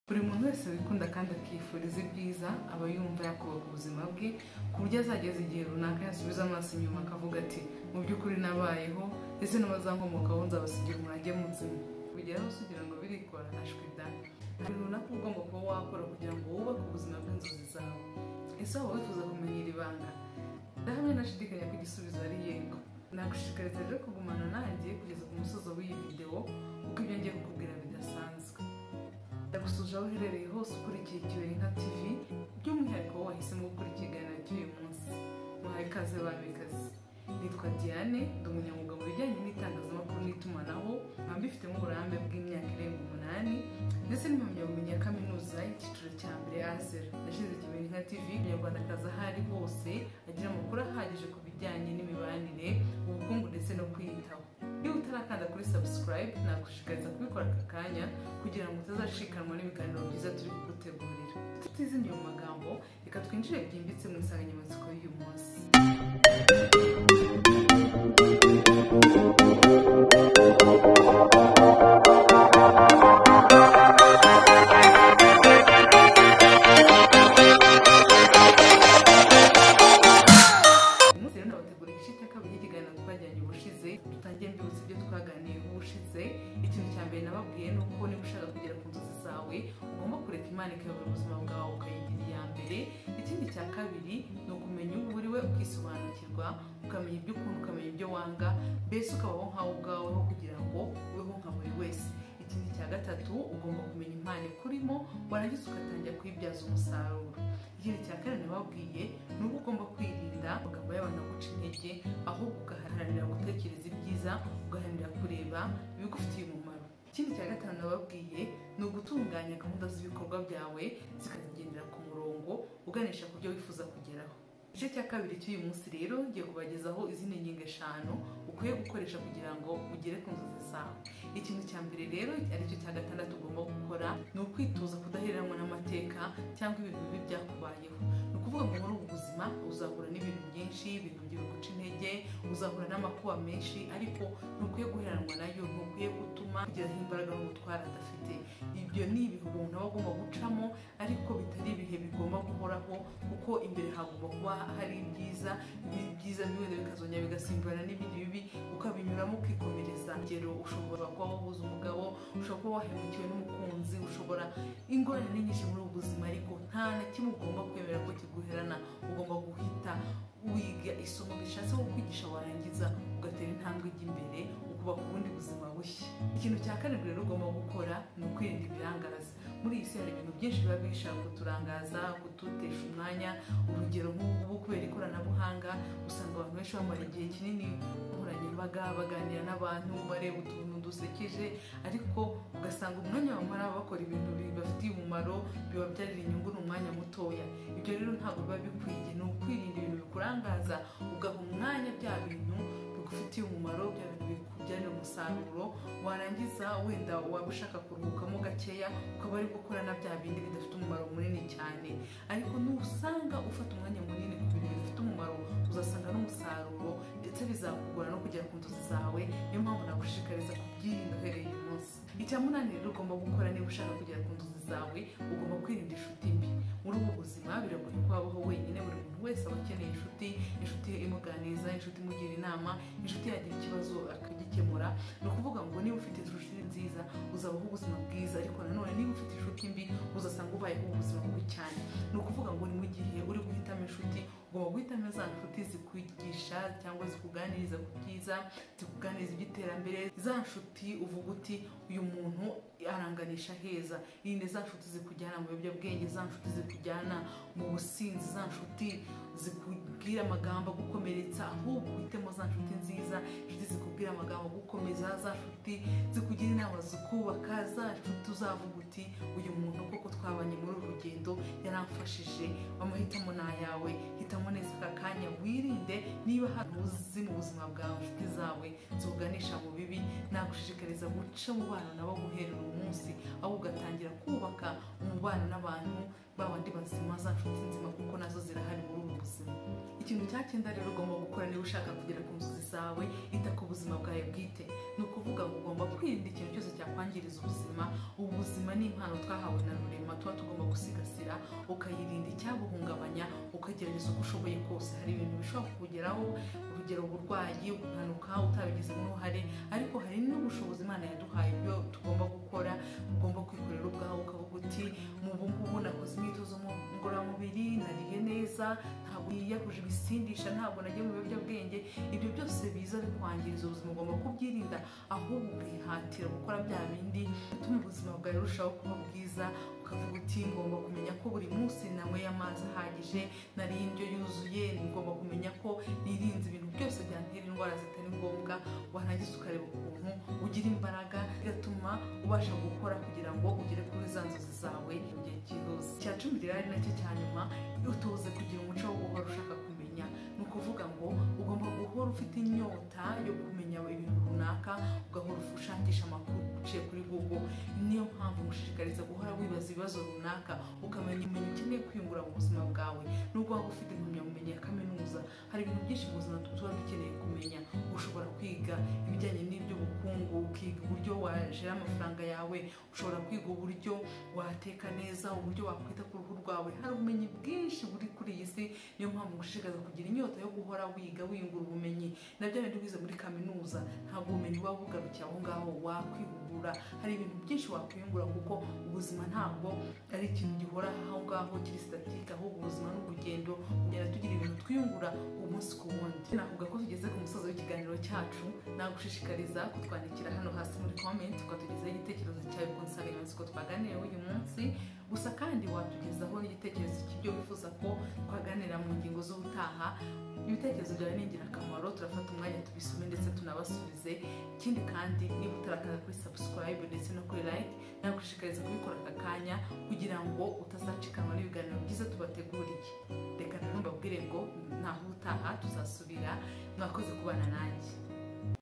buri muntu wese wikunda kandi akifuriza ibyiza aba yumva yakubaka ubuzima bwe ku buryo azageza igihe runaka yasubiza amaso inyuma akavuga ati mu by'ukuri nabayeho ese n'abazankomokaho nzabasigira umurage muzima kugeraho usugira ngo birikora ashwida hari runaka ugomba kuba wakora kugira ngo wubake ubuzima bw'inzozi zawe. Ese waba wifuza kumenya iri banga? Ndahamya nashidikanya ko igisubizo ari yego. Nagushishikariza rero kugumana nanjye kugeza ku musozo w'iyi video kuko ibyo ngiye kukubwira bidasanzwe. Ndagusuje aho uherereye hose ukurikiye Kibelinka TV, by'umwihariko wahisemo gukora ikiganiro cy'uyu munsi. Muhaye ikaze bamikazi. Nitwa Diane, ndi umunyamwuga mu bijyanye n'itangazamakuru n'itumanaho, nkaba mbifitemo uburambe bw'imyaka irenga 8 ndetse n'impamyabumenyi ya kaminuza y'icyiciro cya mbere A0. Nashinze Kibelinka TV umunyarwandakazi aho ari hose agira amakuru ahagije ku bijyanye n'imibanire, ubukungu ndetse no kwiyitaho. Iyo utarakanda kuri subscribe nagushishikariza kubikora aka kanya kugira ngo utazashikanwa n'ibiganiro byiza turi kugutegurira. Tutizimye mu magambo, reka twinjire byimbitse mu insanganyamatsiko y'uyu munsi. Ikintu cya mbere nababwiye ni uko niba ushaka kugera ku nzozi zawe ugomba kureka Imana ikayobora ubuzima bwawe ukayigira iya mbere. Ikindi cya kabiri ni ukumenya uwo uri we ukisobanukirwa, ukamenya ibyo ukunda, ukamenya ibyo wanga, mbese ukabaho nkawe ubwaweho kugira ngo ubeho nka buri wese. Ikindi cya gatatu ugomba kumenya impano ikurimo warangiza ugatangira kuyibyaza umusaruro. Ikindi cya kane nababwiye ni uko ugomba kwirinda amagambo y'abantu guca intege, ahubwo ugaharanira gutekereza ibyiza, ugaharanira kureba ibigufitiye umumaro. Ikindi cya gatanu nababwiye ni ugutunganya gahunda z'ibikorwa byawe zikagendera ku murongo uganisha ku byo wifuza kugeraho. Igice cya kabiri cy'uyu munsi rero ngiye kubagezaho izindi ngingo 5 ukwiye gukoresha kugira ngo ugere ku nzozi zawe. Ikintu cya mbere rero aricyo cya gatandatu ugomba gukora ni ukwitoza kudaheranwa n'amateka cyangwa ibintu bibi byakubayeho. Ni ukuvuga ngo muri ubu buzima uzahura n'ibintu byinshi, ibintu biguca intege, uzahura n'amakuba menshi, ariko ntukwiye guheranwa nayo, ntukwiye gutuma ugeraho imbaraga n'ubutware adafite. Ibyo ni ibihe umuntu aba agomba gucamo, ariko bitari ibihe bigomba guhoraho, kuko imbere hagomba kuba hari ibyiza n'ibindi bikazongera bigasimbana n'ibindi bibi, ukabinyuramo ukikomereza. Rero ushobora kuba wabuze umugabo, ushobora kuba wahemukiwe n'umukunzi, ushobora ingorane nyinshi muri ubu buzima, ariko nta na kimwe ugomba kwemera ko kiguherana. Ugomba guhita wiga isomo rishatse kukwigisha, warangiza ugatera intambwe ijya imbere, ukubaka ubundi buzima bushya. Ikintu cya karindwi rero ugomba gukora ni ukwirinda ibirangaza. Muri iyi si hari ibintu byinshi biba bishaka kuturangaza, kudutesha umwanya. Urugero nk'ubu kubera ikoranabuhanga usanga abantu benshi bamara igihe kinini nkoranyambaga baganira n'abantu, bareba utuntu dusekeje, ariko ugasanga umwanya bamara bakora ibintu bibafitiye umumaro, bibabyarira inyungu mu mwanya mutoya. Ibyo rero ntabwo biba bikwiye. Ni ukwirinda ibintu bikurangaza, ugaha umwanya bya bintu bigufitiye umumaro, bya bintu bikubyarira umusaruro. Warangiza wenda waba ushaka kuruhukamo gakeya, ukaba ari gukora na bya bindi bidafite umumaro munini cyane. Ariko nusanga ufata umwanya munini ku bintu bidafite umumaro, uzasanga n'umusaruro ndetse bizakugora no kugera ku nzozi zawe. Niyo mpamvu nagushishikariza kubyirinda uhereye uyu munsi. Icya munani rero ugomba gukora niba ushaka kugera ku nzozi zawe, ugomba kwirinda inshuti mbi. Muri ubu buzima biragoye ko wabaho wenyine, buri muntu wese aba akeneye inshuti imuganiriza, inshuti imugira inama, inshuti yagira ikibazo akagikemura. Ni ukuvuga ngo niba ufite inshuti nziza uzabaho ubuzima bwiza, ariko nanone niba ufite inshuti mbi uzasanga ubayeho ubuzima bubi cyane. Ni ukuvuga ngo ni mu gihe uri guhitamo inshuti, ugomba guhitamo za nshuti zikwigisha cyangwa zikuganiriza ku byiza, zikuganiriza iby'iterambere. Za nshuti uvuga uti uyu muntu aranganisha heza. Irinde za nshuti zikujyana mu biyobyabwenge, za nshuti zikujyana mu businzi, za nshuti zikubwira amagambo agukomeretsa. Ahubwo uhitemo za nshuti nziza, inshuti zikubwira amagambo agukomeza, za nshuti zikugira inama zikubaka, za nshuti uzavuga uti uyu muntu koko twabanye muri uru rugendo yaramfashije. Amahitamo ni ayawe, hitamo neza aka kanya. Wirinde niba hari uzi mu buzima bwawe inshuti zawe zuganisha mu bibi, nagushishikariza guca umubano nabo guhera uyu munsi, aho ugatangira kubaka umubano n'abantu babandi bazima, za nshuti nzima, kuko nazo zirahari muri ubu buzima. Ikintu cya 9 rero ugomba gukora niba ushaka kugera ku nzozi zawe, ita ku buzima bwawe bwite. Ni ukuvuga ngo ugomba kwirinda ikintu cyose cyakwangiriza ubuzima. Ubu buzima ni impano twahawe na Rurema. tuba tugomba gusigasira ukayirinda icyabuhungabanya ukagerageza uko ushoboye kose. Hari ibintu bishobora kukugeraho, urugero uburwayi, impanuka utabigizemo uruhare, ariko hari n'ubushobozi Imana yaduhaye ibyo tugomba gukora, ugomba kwikorera ubwawe ukavuga uti mu bungubu nakoze imyitozo ngororamubiri, nariye neza, ntabwo yiyahuje ibisindisha, ntabwo nagiye mu biyobyabwenge. Ibyo byose biza bikwangiriza ubuzima, ugomba kubyirinda, ahubwo ukihatira gukora bya bindi bituma ubuzima bwawe burushaho kuba bwiza. Ukavuga uti ngomba kumenya ko buri munsi nanyweye amazi ahagije, nariye indyo yuzuye, ngomba kumenya ko nirinze ibintu byose byantera indwara zitari ngombwa. Warangiza ukareba ukuntu ugira imbaraga, bigatuma ubasha gukora kugira ngo ugere kuri za nzozi zawe mu gihe cyihuse. Icya cumi rero ari nacyo cya nyuma, utoze kugira umuco wo guhora ushaka kumenya. Ni ukuvuga ngo ugomba guhora ufite inyota yo kumenya ibintu runaka, ugahora ushakisha amakuru uciye kuri Google. Niyo mpamvu ngushishikariza guhora wibaza ibibazo runaka, ukamenya ubumenyi ukeneye kwiyungura mu buzima bwawe. Nubwo waba ufite impamyabumenyi ya kaminuza, hari ibintu byinshi mu buzima tuba dukeneye kumenya. Ushobora kwiga ibijyanye n'iby'ubukungu, ukiga uburyo wajera amafaranga yawe, ushobora kwiga uburyo wateka neza, uburyo wakwita ku ruhu rwawe. Hari ubumenyi bwinshi buri kuri iyi si, niyo mpamvu ngushishikariza kugira inyota yo guhora wiga wiyungura ubumenyi. Nabyo bindi wize muri kaminuza, ntabwo ubumenyi buba bugarukiye aho ngaho, wakwihugura. Hari ibintu byinshi wakwiyungura, kuko ubuzima ntabwo ari ikintu gihora aho ngaho kiri statique, ahubwo ubuzima n'urugendo, kugenda tugira ibintu twiyungura umunsi ku wundi. Navuga ko tugeze ku musozo w'ikiganiro cyacu, nagushishikariza kutwandikira hano hasi muri comment, ukatugezaho igitekerezo cyawe ku nsanganyamatsiko twaganiriyeho uyu munsi. Gusa kandi watugezaho n'igitekerezo cy'ibyo wifuza ko twaganira mu ngingo z'ubutaha. Ibitekerezo byawe ni ingirakamaro, turafata umwanya tubisume ndetse tunabasubize. Ikindi kandi niba utarakanda kuri subscribe ndetse no kuri like, nagushishikariza kubikora aka kanya kugira ngo utazacikanwa n'ibiganiro byiza tubateguriye. Reka rero mbabwire ngo naho utaha tuzasubira. Mwakoze kubana nanjye.